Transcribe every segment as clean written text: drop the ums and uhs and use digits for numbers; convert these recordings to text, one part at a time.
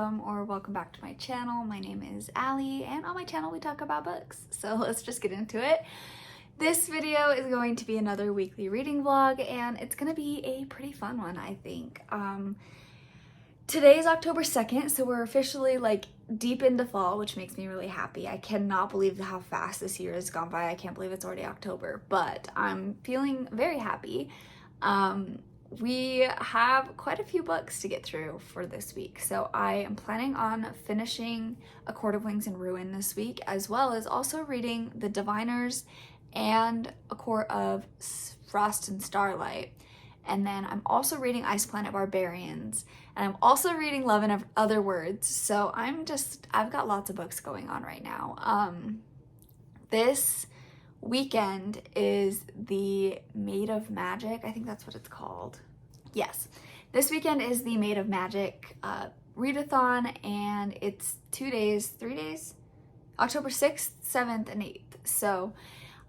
welcome or welcome back to my channel. My name is Allie and on my channel we talk about books. So let's just get into it. This video is going to be another weekly reading vlog and it's going to be a pretty fun one, I think. Today is October 2nd, so we're officially like deep into fall, which makes me really happy. I cannot believe how fast this year has gone by. I can't believe it's already October, but I'm feeling very happy. We have quite a few books to get through for this week, so I am planning on finishing A Court of Wings and Ruin this week, as well as also reading The Diviners and A Court of Frost and Starlight. And then I'm also reading Ice Planet Barbarians, and I'm also reading Love and Other Words, so I've got lots of books going on right now. This weekend is the Maid of Magic, I think that's what it's called. Yes, this weekend is the Maid of Magic Readathon, and it's 3 days, October 6th, 7th, and 8th. So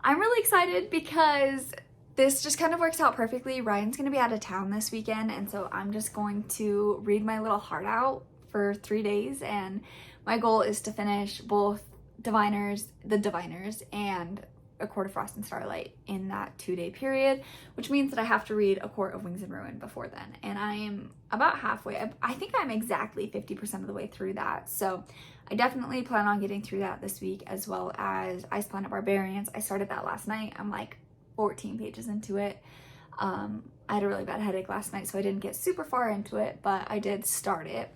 I'm really excited because this just kind of works out perfectly. Ryan's gonna be out of town this weekend, and so I'm just going to read my little heart out for 3 days, and my goal is to finish both The Diviners and A Court of Frost and Starlight in that 2-day period, which means that I have to read A Court of Wings and Ruin before then, and I am about halfway. I think I'm exactly 50% of the way through that, so I definitely plan on getting through that this week, as well as Ice Planet Barbarians. I started that last night. I'm like 14 pages into it. I had a really bad headache last night, so I didn't get super far into it, but I did start it.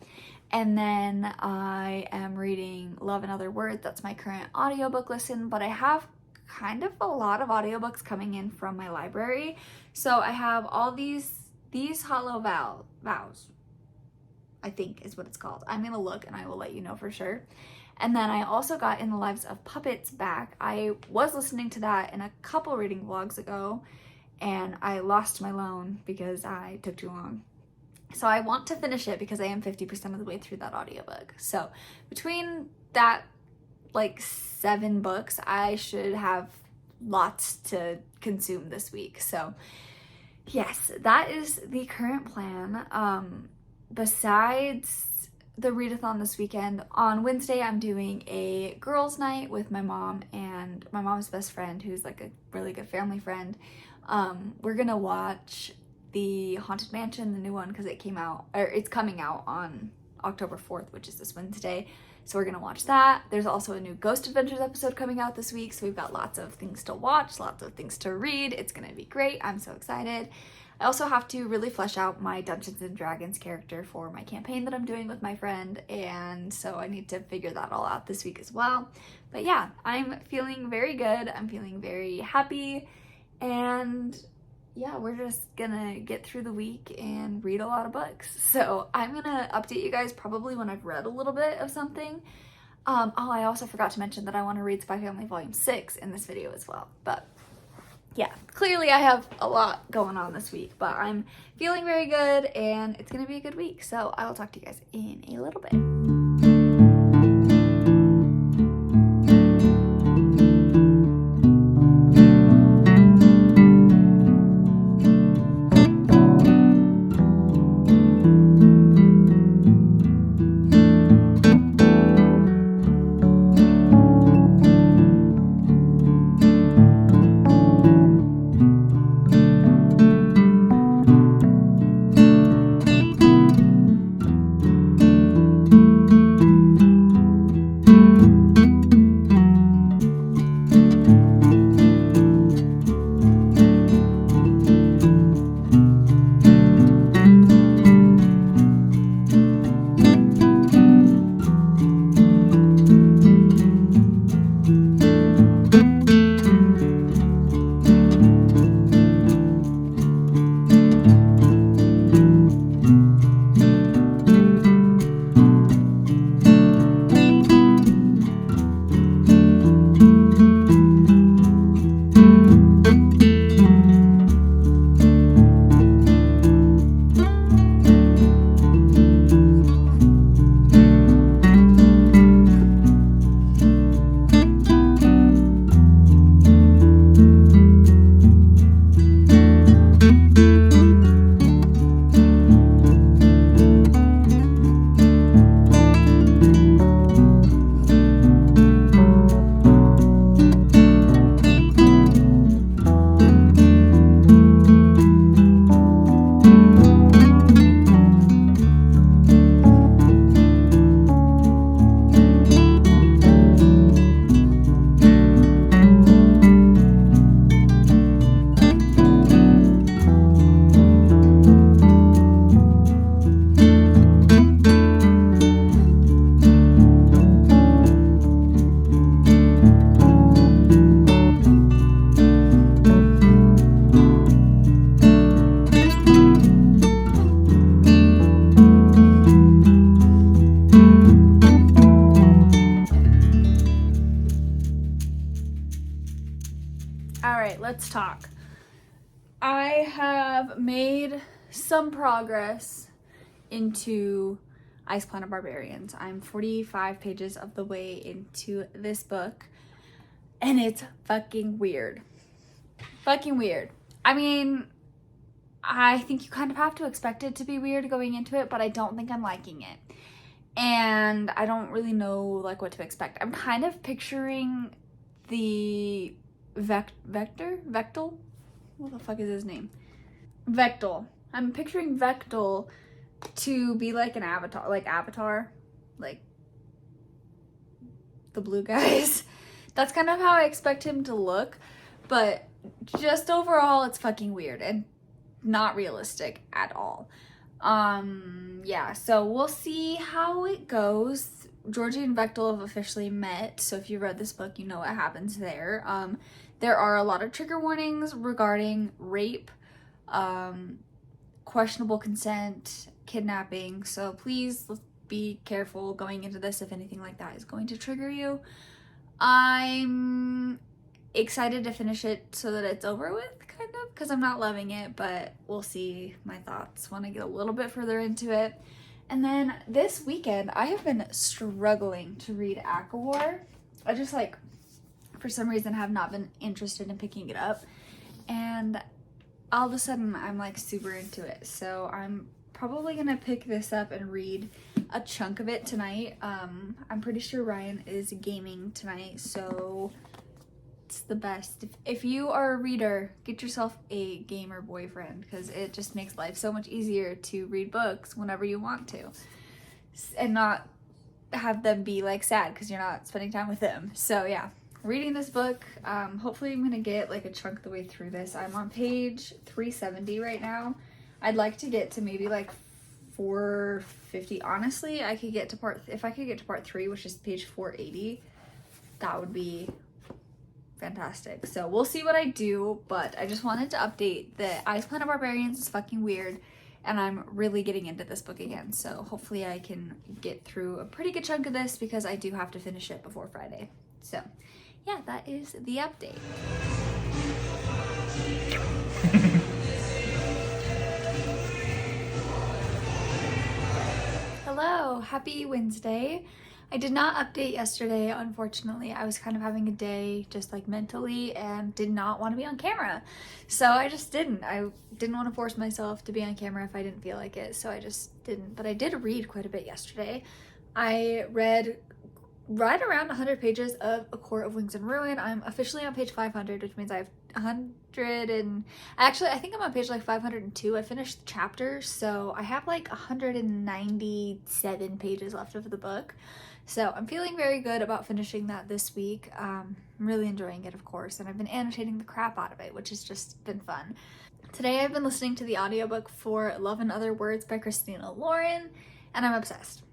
And then I am reading Love and Other Words. That's my current audiobook listen, but I have kind of a lot of audiobooks coming in from my library. So I have all these hollow vows, I think is what it's called. I'm gonna look and I will let you know for sure. And then I also got In the Lives of Puppets back. I was listening to that in a couple reading vlogs ago, and I lost my loan because I took too long. So I want to finish it because I am 50% of the way through that audiobook. So between that, like 7 books, I should have lots to consume this week. So yes, that is the current plan. Besides the readathon this weekend, on Wednesday I'm doing a girls' night with my mom and my mom's best friend, who's like a really good family friend. We're gonna watch the Haunted Mansion, the new one, because it's coming out on October 4th, which is this Wednesday. So we're gonna watch that. There's also a new Ghost Adventures episode coming out this week, so we've got lots of things to watch, lots of things to read. It's gonna be great. I'm so excited. I also have to really flesh out my Dungeons and Dragons character for my campaign that I'm doing with my friend, and so I need to figure that all out this week as well. But yeah, I'm feeling very good. I'm feeling very happy, and yeah, we're just gonna get through the week and read a lot of books. So I'm gonna update you guys probably when I've read a little bit of something. Oh, I also forgot to mention that I want to read Spy Family Volume 6 in this video as well. But yeah, clearly I have a lot going on this week, but I'm feeling very good and it's gonna be a good week. So I will talk to you guys in a little bit. right, let's talk. I have made some progress into Ice Planet Barbarians. I'm 45 pages of the way into this book, and it's fucking weird. Fucking weird. I mean, I think you kind of have to expect it to be weird going into it, but I don't think I'm liking it. And I don't really know like what to expect. I'm kind of picturing the Vectel? What the fuck is his name? Vectel. I'm picturing Vectel to be like an avatar, like the blue guys. That's kind of how I expect him to look, but just overall it's fucking weird and not realistic at all. Yeah, so we'll see how it goes. Georgie and Vectel have officially met, so if you read this book, you know what happens there. There are a lot of trigger warnings regarding rape, questionable consent, kidnapping, so please be careful going into this if anything like that is going to trigger you. I'm excited to finish it so that it's over with, kind of, because I'm not loving it, but we'll see my thoughts when I get a little bit further into it. And then this weekend, I have been struggling to read ACOWAR. I just, like, for some reason have not been interested in picking it up, and all of a sudden I'm, like, super into it. So I'm probably gonna pick this up and read a chunk of it tonight. I'm pretty sure Ryan is gaming tonight, so it's the best. If you are a reader, get yourself a gamer boyfriend, because it just makes life so much easier to read books whenever you want to and not have them be like sad because you're not spending time with them. So yeah, reading this book. Hopefully I'm gonna get like a chunk of the way through this. I'm on page 370 right now. I'd like to get to maybe like 450. Honestly, I could get to if I could get to part 3, which is page 480, that would be fantastic. So we'll see what I do, but I just wanted to update that Ice Planet Barbarians is fucking weird, and I'm really getting into this book again. So hopefully I can get through a pretty good chunk of this because I do have to finish it before Friday. So yeah, that is the update. Hello, happy Wednesday. I did not update yesterday, unfortunately. I was kind of having a day just like mentally and did not want to be on camera. So I just didn't. I didn't want to force myself to be on camera if I didn't feel like it, so I just didn't. But I did read quite a bit yesterday. I read right around 100 pages of A Court of Wings and Ruin. I'm officially on page 500, which means I have 100 and... Actually, I think I'm on page like 502. I finished the chapter, so I have like 197 pages left of the book. So I'm feeling very good about finishing that this week. I'm really enjoying it, of course, and I've been annotating the crap out of it, which has just been fun. Today I've been listening to the audiobook for Love and Other Words by Christina Lauren, and I'm obsessed.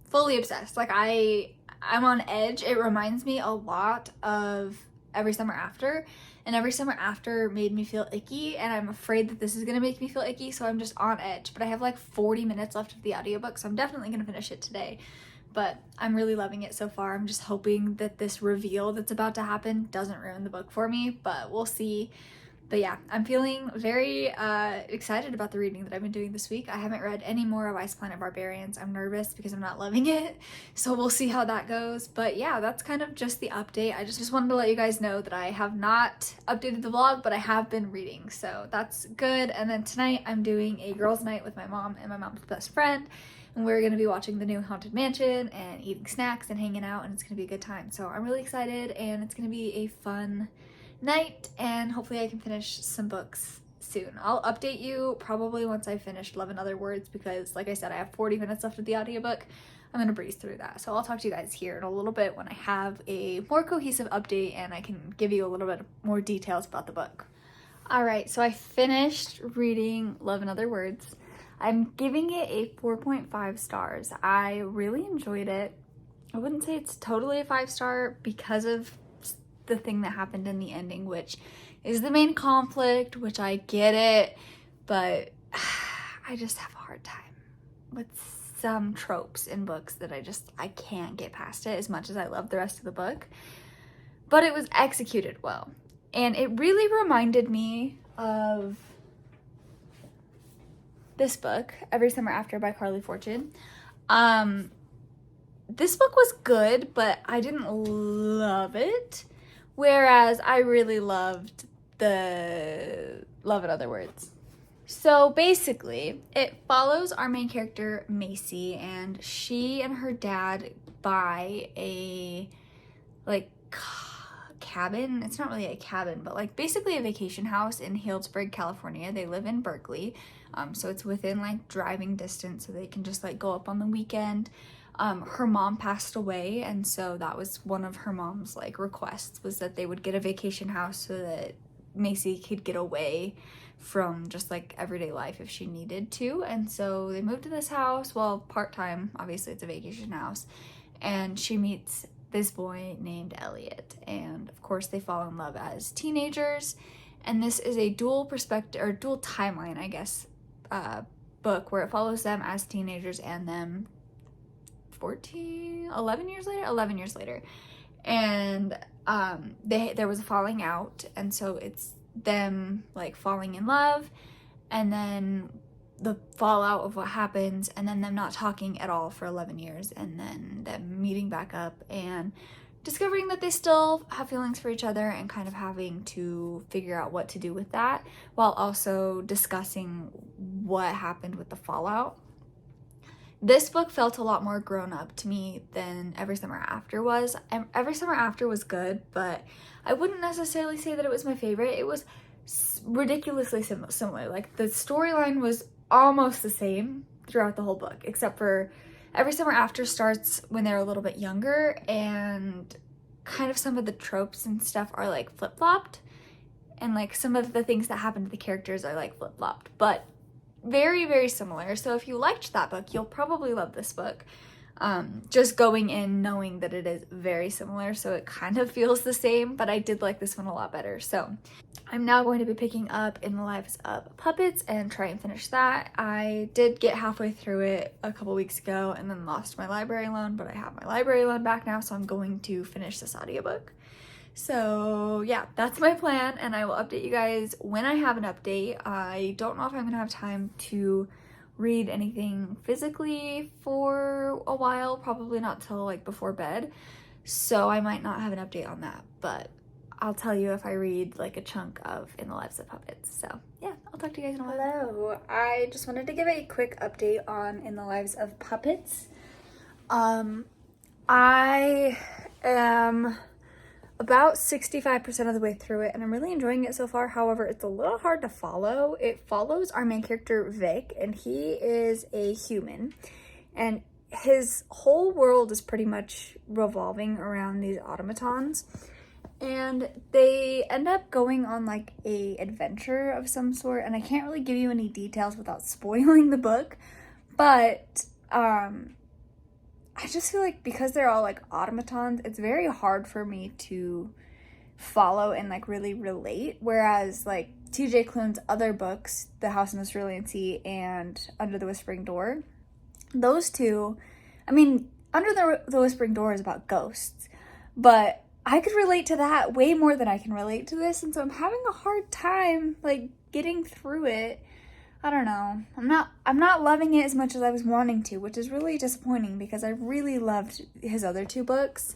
Fully obsessed. Like, I'm on edge. It reminds me a lot of Every Summer After, and Every Summer After made me feel icky, and I'm afraid that this is gonna make me feel icky, so I'm just on edge. But I have like 40 minutes left of the audiobook, so I'm definitely gonna finish it today. But I'm really loving it so far. I'm just hoping that this reveal that's about to happen doesn't ruin the book for me, but we'll see. But yeah, I'm feeling very excited about the reading that I've been doing this week. I haven't read any more of Ice Planet Barbarians. I'm nervous because I'm not loving it, so we'll see how that goes. But yeah, that's kind of just the update. I just wanted to let you guys know that I have not updated the vlog, but I have been reading, so that's good. And then tonight I'm doing a girls' night with my mom and my mom's best friend, and we're going to be watching the new Haunted Mansion and eating snacks and hanging out, and it's going to be a good time. So I'm really excited, and it's going to be a fun night, and hopefully I can finish some books soon. I'll update you probably once I finish Love and Other Words, because like I said, I have 40 minutes left of the audiobook. I'm gonna breeze through that. So I'll talk to you guys here in a little bit when I have a more cohesive update and I can give you a little bit more details about the book. Alright, so I finished reading Love and Other Words. I'm giving it a 4.5 stars. I really enjoyed it. I wouldn't say it's totally a 5-star because of the thing that happened in the ending, which is the main conflict, which I get it, but I just have a hard time with some tropes in books that I can't get past it as much as I love the rest of the book. But it was executed well. And it really reminded me of this book, Every Summer After by Carly Fortune. This book was good, but I didn't love it. Whereas I really loved the Love in Other Words. So basically, it follows our main character, Macy, and she and her dad buy a, like, cabin. It's not really a cabin, but, like, basically a vacation house in Healdsburg, California. They live in Berkeley, so it's within, like, driving distance, so they can just, like, go up on the weekend. Her mom passed away, and so that was one of her mom's, like, requests, was that they would get a vacation house so that Macy could get away from just, like, everyday life if she needed to. And so they moved to this house, well, part-time, obviously it's a vacation house, and she meets this boy named Elliot, and of course they fall in love as teenagers. And this is a dual perspective, or dual timeline, I guess, book where it follows them as teenagers and them 11 years later. And there was a falling out, and so it's them, like, falling in love, and then the fallout of what happens, and then them not talking at all for 11 years, and then them meeting back up and discovering that they still have feelings for each other, and kind of having to figure out what to do with that, while also discussing what happened with the fallout. This book felt a lot more grown up to me than Every Summer After was. Every Summer After was good, but I wouldn't necessarily say that it was my favorite. It was ridiculously similar. Like, the storyline was almost the same throughout the whole book, except for Every Summer After starts when they're a little bit younger, and kind of some of the tropes and stuff are, like, flip-flopped, and, like, some of the things that happen to the characters are, like, flip-flopped, but very, very similar. So if you liked that book, you'll probably love this book. Just going in knowing that it is very similar, so it kind of feels the same, but I did like this one a lot better. So I'm now going to be picking up In the Lives of Puppets and try and finish that. I did get halfway through it a couple weeks ago and then lost my library loan, but I have my library loan back now, so I'm going to finish this audiobook. So yeah, that's my plan, and I will update you guys when I have an update. I don't know if I'm gonna have time to read anything physically for a while, probably not till, like, before bed, so I might not have an update on that, but I'll tell you if I read, like, a chunk of In the Lives of Puppets. So yeah, I'll talk to you guys in a while. Hello, I just wanted to give a quick update on In the Lives of Puppets. I am about 65% of the way through it, and I'm really enjoying it so far. However, it's a little hard to follow. It follows our main character, Vic, and he is a human, and his whole world is pretty much revolving around these automatons, and they end up going on, like, a adventure of some sort, and I can't really give you any details without spoiling the book, but I just feel like because they're all, like, automatons, it's very hard for me to follow and, like, really relate. Whereas, like, TJ Klune's other books, The House in the Cerulean Sea and Under the Whispering Door, those two, I mean, Under the Whispering Door is about ghosts, but I could relate to that way more than I can relate to this, and so I'm having a hard time, like, getting through it. I don't know. I'm not loving it as much as I was wanting to, which is really disappointing because I really loved his other two books.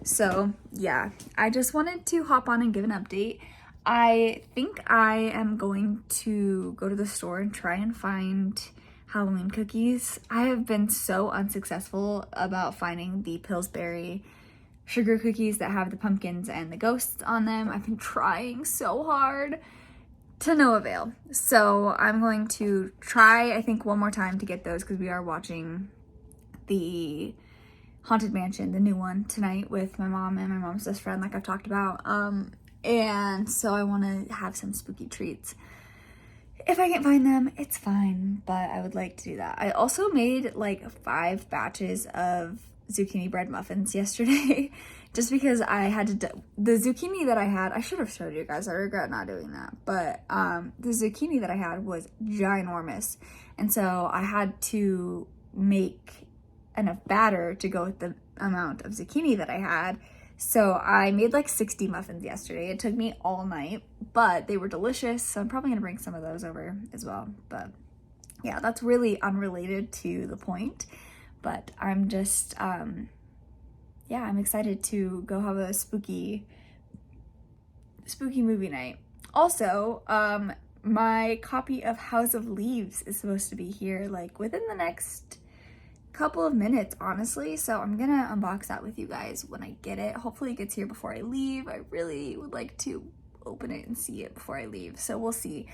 So yeah, I just wanted to hop on and give an update. I think I am going to go to the store and try and find Halloween cookies. I have been so unsuccessful about finding the Pillsbury sugar cookies that have the pumpkins and the ghosts on them. I've been trying so hard, to no avail. So I'm going to try, I think, one more time to get those, because we are watching the Haunted Mansion, the new one, tonight with my mom and my mom's best friend, like I've talked about. And so I want to have some spooky treats. If I can't find them, it's fine, but I would like to do that. I also made, like, 5 batches of zucchini bread muffins yesterday just because I had to the zucchini that I had, I should have showed you guys, I regret not doing that, but the zucchini that I had was ginormous, and so I had to make enough batter to go with the amount of zucchini that I had. So I made like 60 muffins yesterday. It took me all night, but they were delicious. So I'm probably gonna bring some of those over as well. But yeah, that's really unrelated to the point. But I'm just, yeah, I'm excited to go have a spooky movie night. Also, my copy of House of Leaves is supposed to be here like within the next couple of minutes, honestly. So I'm gonna unbox that with you guys when I get it. Hopefully it gets here before I leave. I really would like to open it and see it before I leave, so we'll see.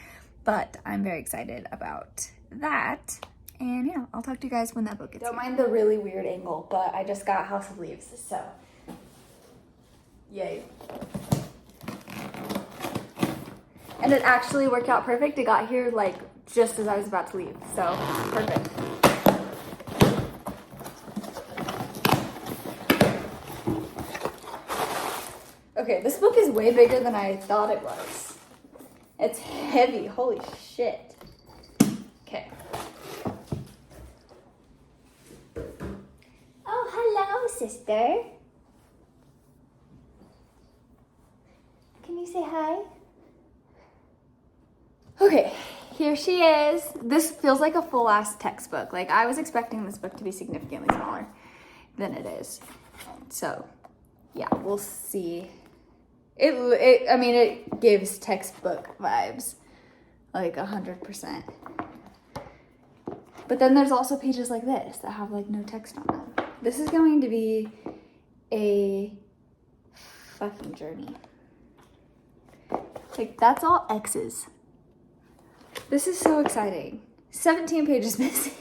But I'm very excited about that. And yeah, I'll talk to you guys when that book gets here. Don't mind the really weird angle, but I just got House of Leaves, so yay. And it actually worked out perfect. It got here like just as I was about to leave, so perfect. Okay, this book is way bigger than I thought it was. It's heavy, holy shit. Okay. Oh, hello, sister. Can you say hi? Okay, here she is. This feels like a full-ass textbook. Like, I was expecting this book to be significantly smaller than it is. So, yeah, we'll see. I mean, it gives textbook vibes, like 100%. But then there's also pages like this that have like no text on them. This is going to be a fucking journey. Like, that's all X's. This is so exciting. 17 pages missing.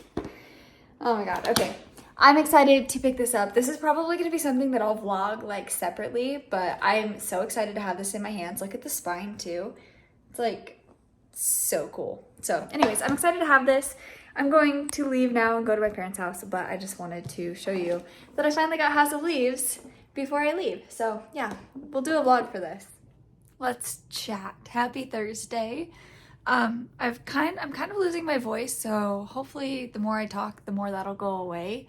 Oh my god, okay. I'm excited to pick this up. This is probably going to be something that I'll vlog like separately, but I'm so excited to have this in my hands. Look at the spine too. It's like so cool. So anyways, I'm excited to have this. I'm going to leave now and go to my parents' house, but I just wanted to show you that I finally got House of Leaves before I leave. So yeah, we'll do a vlog for this. Let's chat. Happy Thursday. I'm kind of losing my voice, so hopefully the more I talk, the more that'll go away.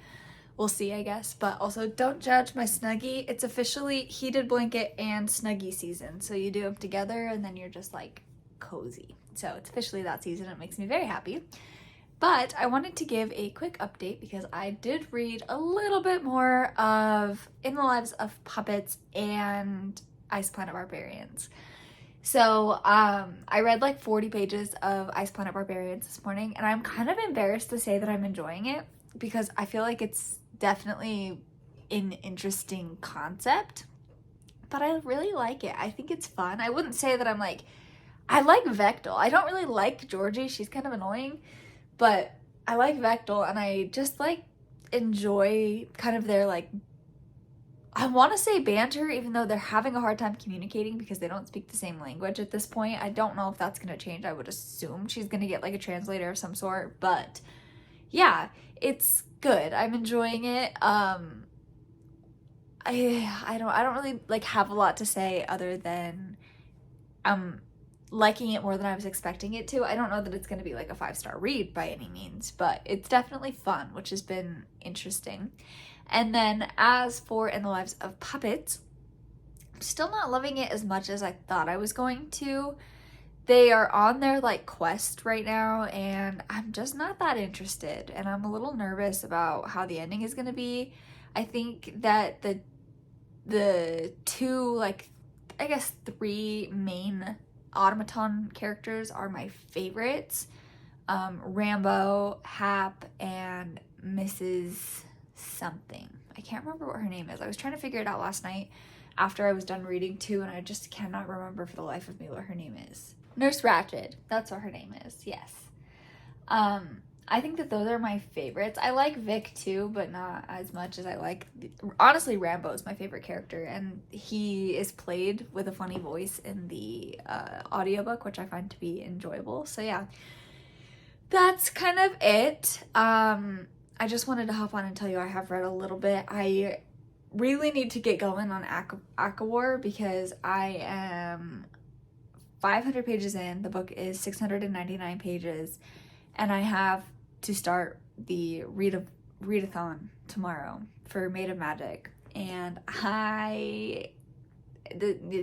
We'll see, I guess. But also, don't judge my Snuggie. It's officially heated blanket and Snuggie season. So you do them together and then you're just like cozy. So it's officially that season. It makes me very happy. But I wanted to give a quick update because I did read a little bit more of In the Lives of Puppets and Ice Planet Barbarians. So I read like 40 pages of Ice Planet Barbarians this morning, and I'm kind of embarrassed to say that I'm enjoying it because I feel like it's definitely an interesting concept, but I really like it. I think it's fun. I wouldn't say that I like Vectel. I don't really like Georgie. She's kind of annoying, but I like Vectel, and I just like enjoy kind of their like, I want to say banter, even though they're having a hard time communicating because they don't speak the same language at this point. I don't know if that's going to change. I would assume she's going to get like a translator of some sort, but yeah, it's good. I'm enjoying it. I don't really like have a lot to say other than I'm liking it more than I was expecting it to. I don't know that it's going to be like a 5-star read by any means, but it's definitely fun, which has been interesting. And then as for In the Lives of Puppets, I'm still not loving it as much as I thought I was going to. They are on their like quest right now, and I'm just not that interested, and I'm a little nervous about how the ending is going to be. I think that the two, like, I guess 3 main automaton characters are my favorites. Rambo, Hap, and Mrs. something. I can't remember what her name is. I was trying to figure it out last night after I was done reading too, and I just cannot remember for the life of me what her name is. Nurse Ratched. That's what her name is. Yes. I think that those are my favorites. I like Vic too, but not as much as I like... Honestly, Rambo is my favorite character, and he is played with a funny voice in the audiobook, which I find to be enjoyable. So yeah, that's kind of it. I just wanted to hop on and tell you I have read a little bit. I really need to get going on Akawar because I am 500 pages in. The book is 699 pages, and I have to start the Readathon tomorrow for Made of Magic. and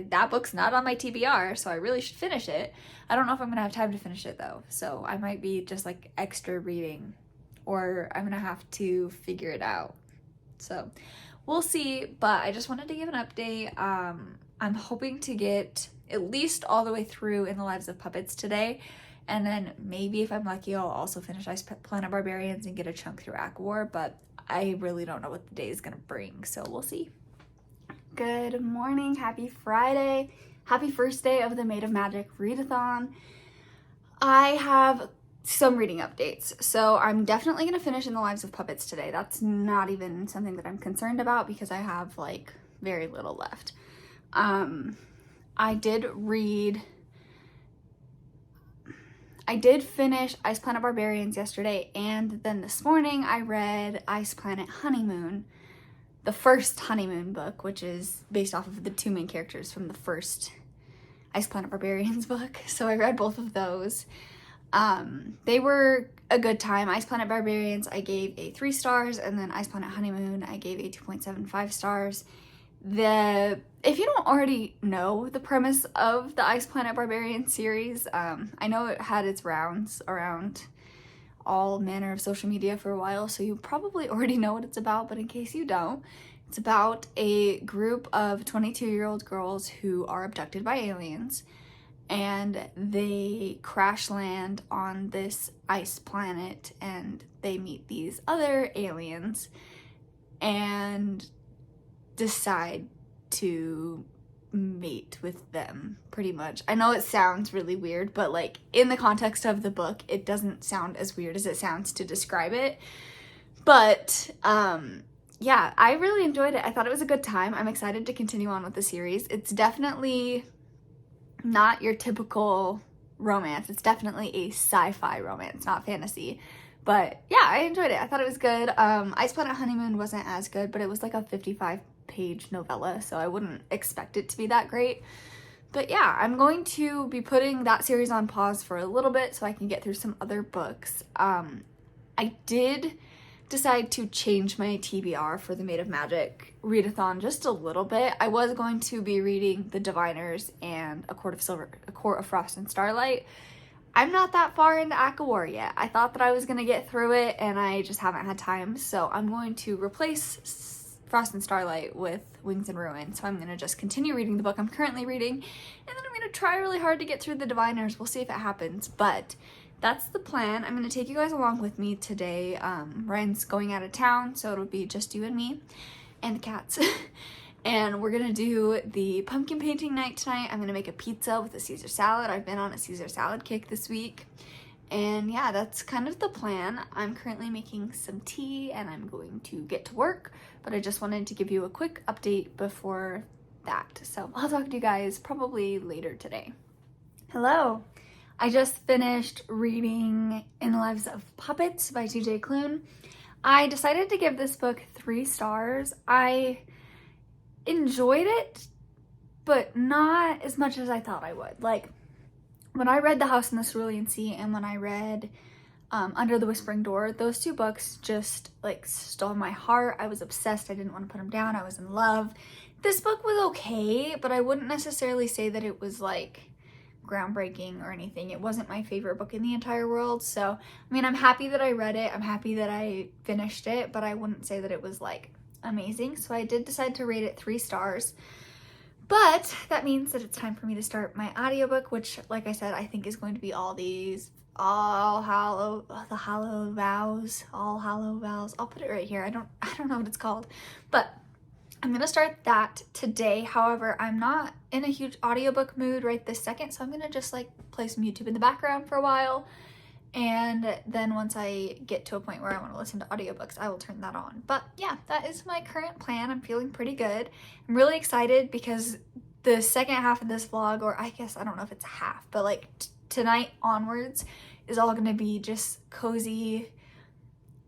that book's not on my TBR, so I really should finish it. I don't know if I'm gonna have time to finish it though, so I might be just like extra reading, or I'm gonna have to figure it out. So we'll see, but I just wanted to give an update. I'm hoping to get at least all the way through In the Lives of Puppets today, and then maybe if I'm lucky I'll also finish Ice Planet Barbarians and get a chunk through ACOWAR, but I really don't know what the day is gonna bring, so we'll see. Good morning, happy Friday, happy first day of the Made of Magic Readathon. I have some reading updates. So I'm definitely going to finish In the Lives of Puppets today. That's not even something that I'm concerned about because I have like very little left. I did finish Ice Planet Barbarians yesterday, and then this morning I read Ice Planet Honeymoon, the first Honeymoon book, which is based off of the two main characters from the first Ice Planet Barbarians book. So I read both of those. They were a good time. Ice Planet Barbarians I gave a 3 stars, and then Ice Planet Honeymoon I gave a 2.75 stars. If you don't already know the premise of the Ice Planet Barbarian series, I know it had its rounds around all manner of social media for a while, so you probably already know what it's about, but in case you don't, it's about a group of 22-year-old girls who are abducted by aliens, and they crash land on this ice planet, and they meet these other aliens and decide to mate with them, pretty much. I know it sounds really weird, but like in the context of the book, it doesn't sound as weird as it sounds to describe it. But yeah, I really enjoyed it. I thought it was a good time. I'm excited to continue on with the series. It's definitely not your typical romance. It's definitely a sci-fi romance, not fantasy. But yeah, I enjoyed it. I thought it was good. Ice Planet Honeymoon wasn't as good, but it was like a 55-page novella, so I wouldn't expect it to be that great. But yeah, I'm going to be putting that series on pause for a little bit so I can get through some other books. I did decide to change my TBR for the Made of Magic Readathon just a little bit. I was going to be reading The Diviners and A Court of Frost and Starlight. I'm not that far into ACOWAR yet. I thought that I was going to get through it, and I just haven't had time, so I'm going to replace Frost and Starlight with Wings and Ruin. So I'm going to just continue reading the book I'm currently reading, and then I'm going to try really hard to get through The Diviners. We'll see if it happens, but that's the plan. I'm going to take you guys along with me today. Ryan's going out of town, so it'll be just you and me and the cats. And we're gonna do the pumpkin painting night tonight. I'm gonna make a pizza with a Caesar salad. I've been on a Caesar salad kick this week. And yeah, that's kind of the plan. I'm currently making some tea and I'm going to get to work, but I just wanted to give you a quick update before that. So I'll talk to you guys probably later today. Hello. I just finished reading In the Lives of Puppets by T.J. Klune. I decided to give this book 3 stars. I enjoyed it, but not as much as I thought I would. Like, when I read The House in the Cerulean Sea and when I read Under the Whispering Door, those 2 books just like stole my heart. I was obsessed. I didn't want to put them down. I was in love. This book was okay, but I wouldn't necessarily say that it was like groundbreaking or anything. It wasn't my favorite book in the entire world. So, I mean, I'm happy that I read it. I'm happy that I finished it, but I wouldn't say that it was like amazing. So I did decide to rate it 3 stars, but that means that it's time for me to start my audiobook, which, like I said, I think is going to be All Hallow Vows. I'll put it right here. I don't know what it's called, but I'm gonna start that today. However, I'm not in a huge audiobook mood right this second, so I'm gonna just like play some YouTube in the background for a while. And then once I get to a point where I want to listen to audiobooks, I will turn that on. But yeah, that is my current plan. I'm feeling pretty good. I'm really excited because the second half of this vlog, or I guess I don't know if it's a half, but like tonight onwards is all going to be just cozy.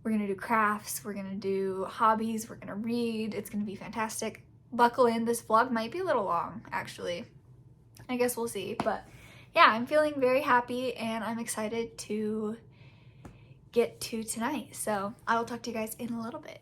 We're going to do crafts. We're going to do hobbies. We're going to read. It's going to be fantastic. Buckle in. This vlog might be a little long, actually. I guess we'll see, but yeah, I'm feeling very happy and I'm excited to get to tonight. So I will talk to you guys in a little bit.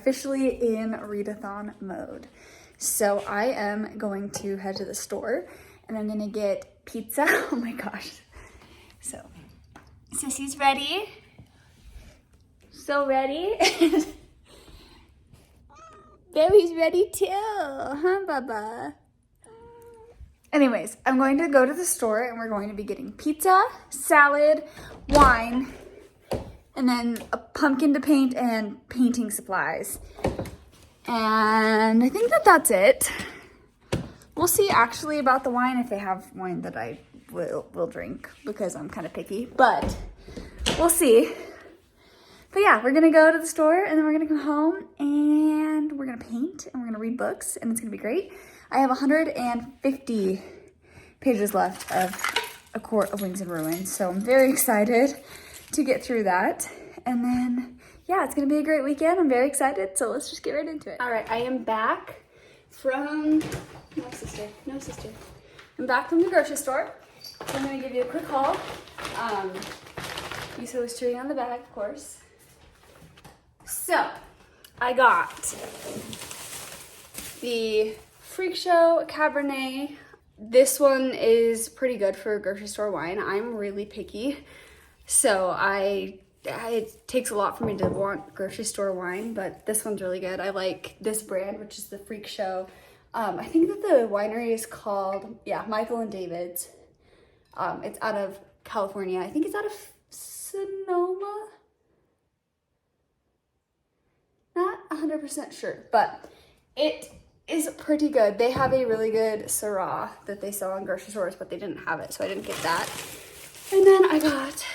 officially in readathon mode. So I am going to head to the store and I'm gonna get pizza. Oh my gosh. So, Sissy's ready. So ready. Baby's ready too, huh, Bubba? Anyways, I'm going to go to the store and we're going to be getting pizza, salad, wine, and then a pumpkin to paint and painting supplies. And I think that that's it. We'll see actually about the wine if they have wine that I will drink because I'm kind of picky, but we'll see. But yeah, we're gonna go to the store and then we're gonna come home and we're gonna paint and we're gonna read books and it's gonna be great. I have 150 pages left of A Court of Wings and Ruins, so I'm very excited to get through that. And then, yeah, it's gonna be a great weekend. I'm very excited, so let's just get right into it. All right, I am back from, no sister. I'm back from the grocery store. So I'm gonna give you a quick haul. You saw this tree on the bag, of course. So, I got the Freak Show Cabernet. This one is pretty good for grocery store wine. I'm really picky, so it takes a lot for me to want grocery store wine, but this one's really good. I like this brand, which is the Freak Show. I think that the winery is called, Michael and David's. It's out of California. I think it's out of Sonoma. Not 100% sure, but it is pretty good. They have a really good Syrah that they sell in grocery stores, but they didn't have it, so I didn't get that. And then I got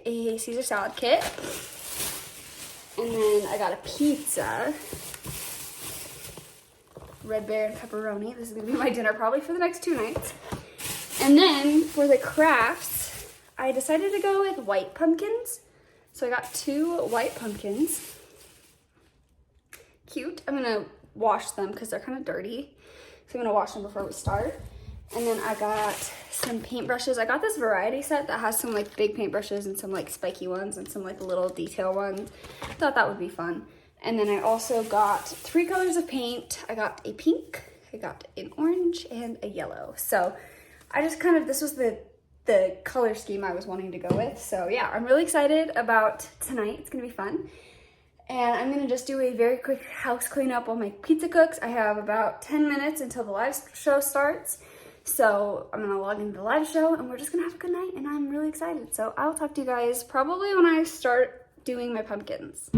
a Caesar salad kit. And then I got a pizza. Red Bear and pepperoni. This is gonna be my dinner probably for the next 2 nights. And then for the crafts, I decided to go with white pumpkins. So I got 2 white pumpkins. Cute. I'm gonna wash them because they're kind of dirty. So I'm gonna wash them before we start. And then I got some paintbrushes. I got this variety set that has some like big paintbrushes and some like spiky ones and some like little detail ones. I thought that would be fun. And then I also got 3 colors of paint. I got a pink, I got an orange, and a yellow. So I just this was the color scheme I was wanting to go with. So yeah, I'm really excited about tonight. It's gonna be fun. And I'm gonna just do a very quick house cleanup while my pizza cooks. I have about 10 minutes until the live show starts. So I'm gonna log into the live show and we're just gonna have a good night and I'm really excited. So I'll talk to you guys probably when I start doing my pumpkins.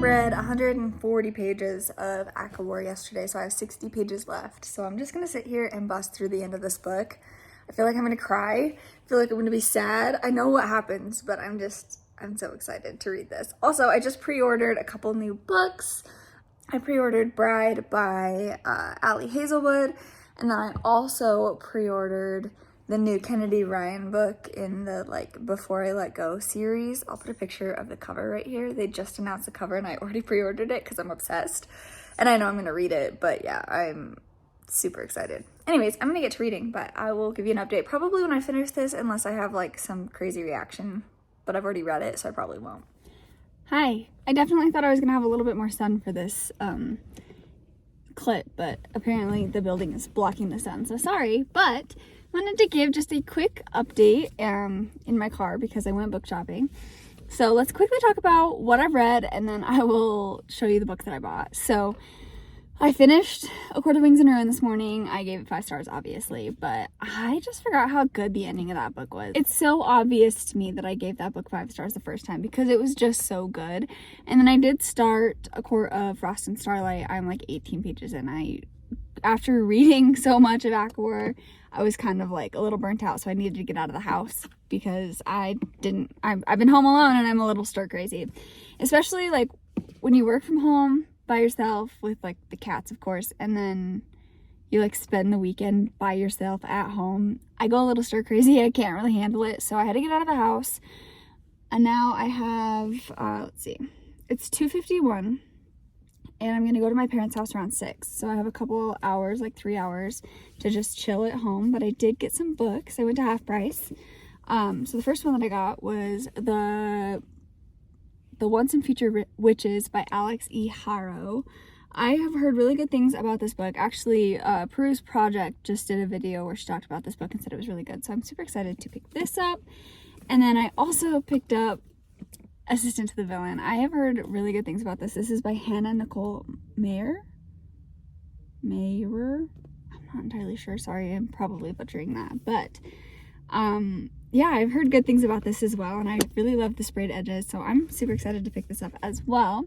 read 140 pages of ACOWAR yesterday, so I have 60 pages left. So I'm just gonna sit here and bust through the end of this book. I feel like I'm gonna cry. I feel like I'm gonna be sad. I know what happens, but I'm so excited to read this. Also, I just pre-ordered a couple new books. I pre-ordered Bride by Ali Hazelwood, and then I also pre-ordered the new Kennedy Ryan book in the like Before I Let Go series. I'll put a picture of the cover right here. They just announced the cover and I already pre-ordered it because I'm obsessed. And I know I'm gonna read it, but yeah, I'm super excited. Anyways, I'm gonna get to reading, but I will give you an update probably when I finish this, unless I have like some crazy reaction, but I've already read it, so I probably won't. Hi. I definitely thought I was gonna have a little bit more sun for this clip, but apparently the building is blocking the sun, so sorry, but wanted to give just a quick update in my car because I went book shopping. So let's quickly talk about what I've read and then I will show you the book that I bought. So I finished A Court of Wings and Ruin this morning. I gave it 5 stars, obviously, but I just forgot how good the ending of that book was. It's so obvious to me that I gave that book 5 stars the first time because it was just so good. And then I did start A Court of Frost and Starlight. I'm like 18 pages in. After reading so much of ACOWAR, I was kind of like a little burnt out, so I needed to get out of the house because I've been home alone and I'm a little stir crazy. Especially like when you work from home by yourself with like the cats, of course, and then you like spend the weekend by yourself at home. I go a little stir crazy. I can't really handle it, so I had to get out of the house. And now I have let's see, it's 2:51 and I'm gonna go to my parents' house around 6, so I have a couple hours, like 3 hours, to just chill at home. But I did get some books. I went to Half Price. So the first one that I got was the Once and Future Witches by Alex E. Harrow. I have heard really good things about this book. Actually, Peru's Project just did a video where she talked about this book and said it was really good. So I'm super excited to pick this up. And then I also picked up Assistant to the Villain. I have heard really good things about this. This is by Hannah Nicole Mayer. I'm not entirely sure. Sorry, I'm probably butchering that. But yeah, I've heard good things about this as well, and I really love the sprayed edges, so I'm super excited to pick this up as well.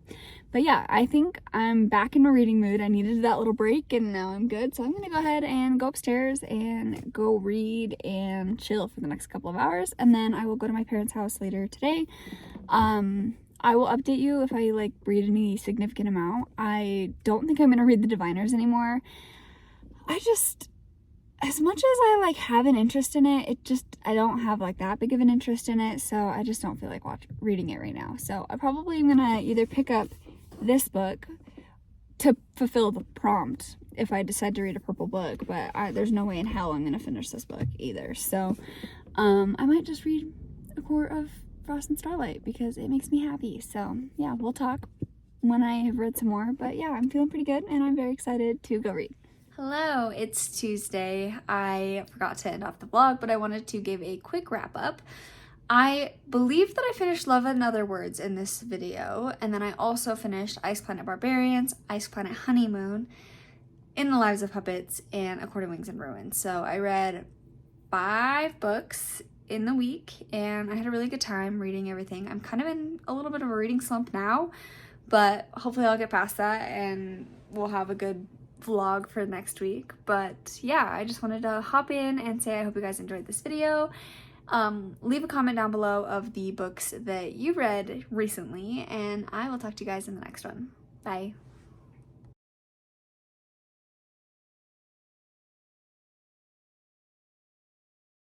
But yeah, I think I'm back in a reading mood. I needed that little break, and now I'm good, so I'm gonna go ahead and go upstairs and go read and chill for the next couple of hours, and then I will go to my parents' house later today. I will update you if I like read any significant amount. I don't think I'm gonna read the Diviners anymore. As much as I like have an interest in it, I don't have like that big of an interest in it, so I just don't feel like reading it right now. So I probably am gonna either pick up this book to fulfill the prompt if I decide to read a purple book, but there's no way in hell I'm gonna finish this book either. So I might just read A Court of Frost and Starlight because it makes me happy. So yeah, we'll talk when I have read some more, but yeah, I'm feeling pretty good and I'm very excited to go read. Hello, it's Tuesday. I forgot to end off the vlog, but I wanted to give a quick wrap up. I believe that I finished Love and Other Words in this video, and then I also finished Ice Planet Barbarians, Ice Planet Honeymoon, In the Lives of Puppets, and A Court of Wings and Ruin. So I read 5 books in the week, and I had a really good time reading everything. I'm kind of in a little bit of a reading slump now, but hopefully I'll get past that and we'll have a good vlog for next week. But yeah, I just wanted to hop in and say I hope you guys enjoyed this video. Leave a comment down below of the books that you read recently, and I will talk to you guys in the next one. Bye.